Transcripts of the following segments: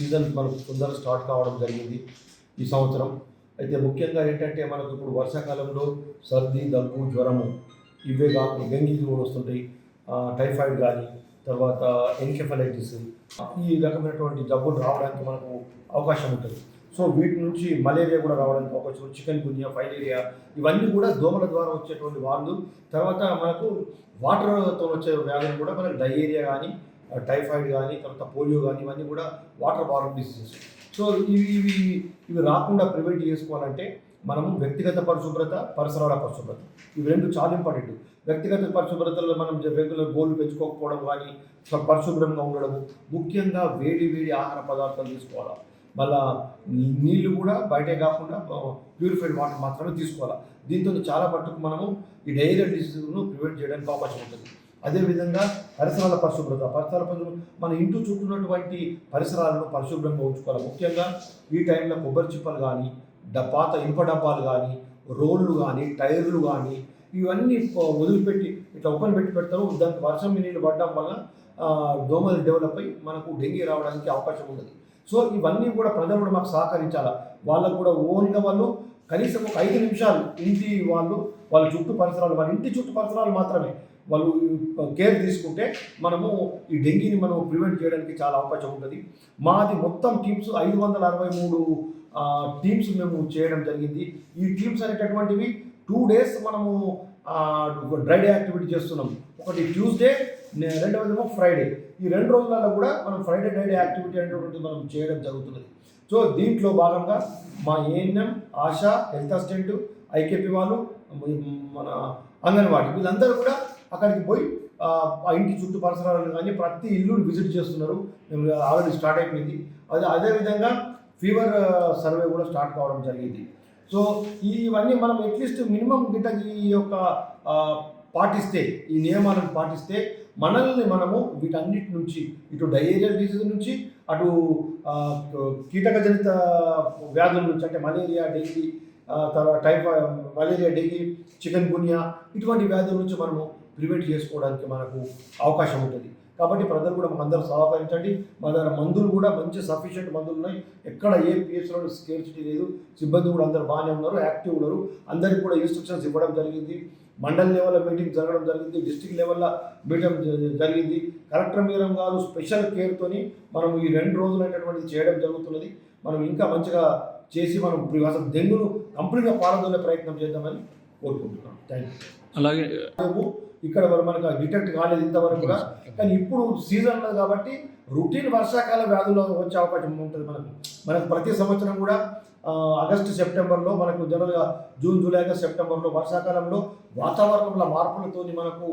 Season మనకు తొందరగా start కావడం జరిగింది ఈ సంవత్సరం. అయితే ముఖ్యంగా ఏంటంటే మనకు ఇప్పుడు వర్షాకాలంలో సర్ది, దగ్గు, జ్వరము ఇవే కాకుండా డెంగీ కూడా వస్తుంటాయి. టైఫాయిడ్ కానీ, తర్వాత ఎన్కెఫలైటిస్ ఈ రకమైనటువంటి జబ్బులు రావడానికి మనకు అవకాశం ఉంటుంది. సో వీటి నుంచి మలేరియా కూడా రావడానికి అవకాశం ఉంది. చికెన్ గున్యా, ఫైలేరియా ఇవన్నీ కూడా దోమల ద్వారా వచ్చేటువంటి వాళ్ళు. తర్వాత మనకు వాటర్తో వచ్చే వ్యాధులు కూడా మనకు డయేరియా కానీ, టైఫాయిడ్ కానీ, తర్వాత పోలియో కానీ ఇవన్నీ కూడా వాటర్ బార్న్ డిసీజెస్. సో ఇవి రాకుండా ప్రివెంట్ చేసుకోవాలంటే మనము వ్యక్తిగత పరిశుభ్రత, పరిసరాల పరిశుభ్రత ఇవి రెండు చాలా ఇంపార్టెంట్. వ్యక్తిగత పరిశుభ్రతలో మనం రెగ్యులర్ గోళ్ళు పెంచుకోకపోవడం కానీ, పరిశుభ్రంగా ఉండడము, ముఖ్యంగా వేడి ఆహార పదార్థాలు తీసుకోవాలి. మళ్ళా నీళ్ళు కూడా బయటే కాకుండా ప్యూరిఫైడ్ వాటర్ మాత్రమే తీసుకోవాలి. దీంతో చాలా మట్టుకు మనము ఈ డయేరియా డిసీజ్ను ప్రివెంట్ చేయడానికి అవకాశం ఉంటుంది. అదేవిధంగా పరిసరాల పరిశుభ్రత, మన ఇంటి చుట్టూన్నటువంటి పరిసరాలను పరిశుభ్రంగా ఉంచుకోవాలి. ముఖ్యంగా ఈ టైంలో కొబ్బరి చిప్పలు కానీ, పాత ఇనుప డబ్బాలు కానీ, రోళ్ళు కానీ, టైర్లు కానీ ఇవన్నీ వదిలిపెట్టి ఇట్లా ఓపెన్ పెడతారు. దానికి వర్షం నీళ్ళు పడడం వల్ల దోమలు డెవలప్ అయ్యి మనకు డెంగీ రావడానికి అవకాశం ఉంటుంది. సో ఇవన్నీ కూడా ప్రజలు కూడా మాకు సహకరించాలి. వాళ్ళకు కూడా ఓన్గా వాళ్ళు కనీసం ఒక 5 నిమిషాలు వాళ్ళ చుట్టూ పరిసరాలు, వాళ్ళ ఇంటి చుట్టూ పరిసరాలు మాత్రమే వాళ్ళు కేర్ తీసుకుంటే మనము ఈ డెంగీని మనం ప్రివెంట్ చేయడానికి చాలా అవకాశం ఉంటుంది. మాది మొత్తం టీమ్స్ 563 టీమ్స్ మేము చేయడం జరిగింది. ఈ టీమ్స్ అనేటటువంటివి 2 days మనము డ్రై డే యాక్టివిటీ చేస్తున్నాం. ఒకటి ట్యూస్డే, రెండవదేమో ఫ్రైడే. ఈ 2 రోజులలో కూడా మనం ఫ్రైడే డ్రై డే యాక్టివిటీ అనేటువంటిది మనం చేయడం జరుగుతున్నది. సో దీంట్లో భాగంగా మా ANM, ASHA, health assistant, IKP వాళ్ళు, మన అంగన్వాడీ వీళ్ళందరూ కూడా అక్కడికి పోయి ఆ ఇంటి చుట్టూ పరిసరాలను కానీ ప్రతి ఇల్లుని విజిట్ చేస్తున్నారు. మేము ఆల్రెడీ స్టార్ట్ అయిపోయింది. అదేవిధంగా ఫీవర్ సర్వే కూడా స్టార్ట్ కావడం జరిగింది. సో ఇవన్నీ మనం అట్లీస్ట్ మినిమం గిట్ట ఈ యొక్క పాటిస్తే, ఈ నియమాలను పాటిస్తే మనల్ని మనము వీటన్నిటి నుంచి, ఇటు డయేరియల్ డిసీజ్ నుంచి, అటు కీటకజనిత వ్యాధుల నుంచి అంటే మలేరియా, డెంగీ, తర్వాత టైఫాయిడ్, మలేరియా, డెంగీ, చికెన్ గున్యా ఇటువంటి వ్యాధుల నుంచి మనము ప్రివెంట్ చేసుకోవడానికి మనకు అవకాశం ఉంటుంది. కాబట్టి ప్రజలు కూడా అందరూ సహకరించండి. మన దగ్గర మందులు కూడా మంచి సఫిషియెంట్ మందులు ఉన్నాయి. ఎక్కడ ఏ పిహెచ్లో స్కేర్సిటీ లేదు. సిబ్బంది కూడా అందరూ బాగానే ఉన్నారు, యాక్టివ్ ఉన్నారు. అందరికీ కూడా ఇన్స్ట్రక్షన్స్ ఇవ్వడం జరిగింది. మండల్ లెవెల్లో మీటింగ్ జరగడం జరిగింది, డిస్ట్రిక్ట్ లెవెల్లో మీటింగ్ జరిగింది. కలెక్టర్ మేడం గారు స్పెషల్ కేర్తోని మనం ఈ 2 రోజులు అనేటువంటిది చేయడం జరుగుతున్నది. మనం ఇంకా మంచిగా చేసి మనం అసలు డెంగ్యూను కంప్లీట్గా పారదోలే ప్రయత్నం చేద్దామని కోరుకుంటున్నాం. Thank you. అలాగే ఇక్కడ మనకు డిటెక్ట్ కాలేదు ఇంతవరకు కూడా. కానీ ఇప్పుడు సీజన్ కాబట్టి రొటీన్ వర్షాకాల వ్యాధులు వచ్చే అవకాశం ఉంటుంది. మనకు ప్రతి సంవత్సరం కూడా ఆగస్టు, సెప్టెంబర్లో మనకు జనరల్గా జూన్, జూలై, ఆగస్ట్, సెప్టెంబర్లో వర్షాకాలంలో వాతావరణంలో మార్పులతో మనకు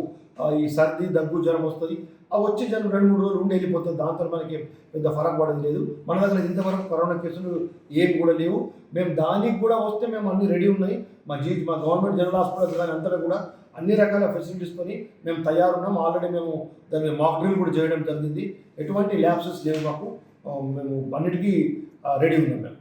ఈ సర్ది, దగ్గు, జ్వరం వస్తుంది. ఆ వచ్చే జనం 2-3 రోజులు ఉండి వెళ్ళిపోతుంది. దాంతో మనకి పెద్ద ఫరక్ పడేది లేదు. మన దగ్గర ఇంతవరకు కరోనా కేసులు ఏమి కూడా లేవు. మేము దానికి కూడా వస్తే మేము అన్ని రెడీ ఉన్నాయి. మా గవర్నమెంట్ జనరల్ హాస్పిటల్స్ కానీ అంతటా కూడా అన్ని రకాల ఫెసిలిటీస్తోని మేము తయారున్నాం. ఆల్రెడీ మేము దాన్ని మాక్ డ్రిల్ కూడా చేయడం జరిగింది. ఎటువంటి ల్యాబ్సెస్ లేవు మాకు. మేము అన్నిటికీ రెడీ ఉన్నాం మేము.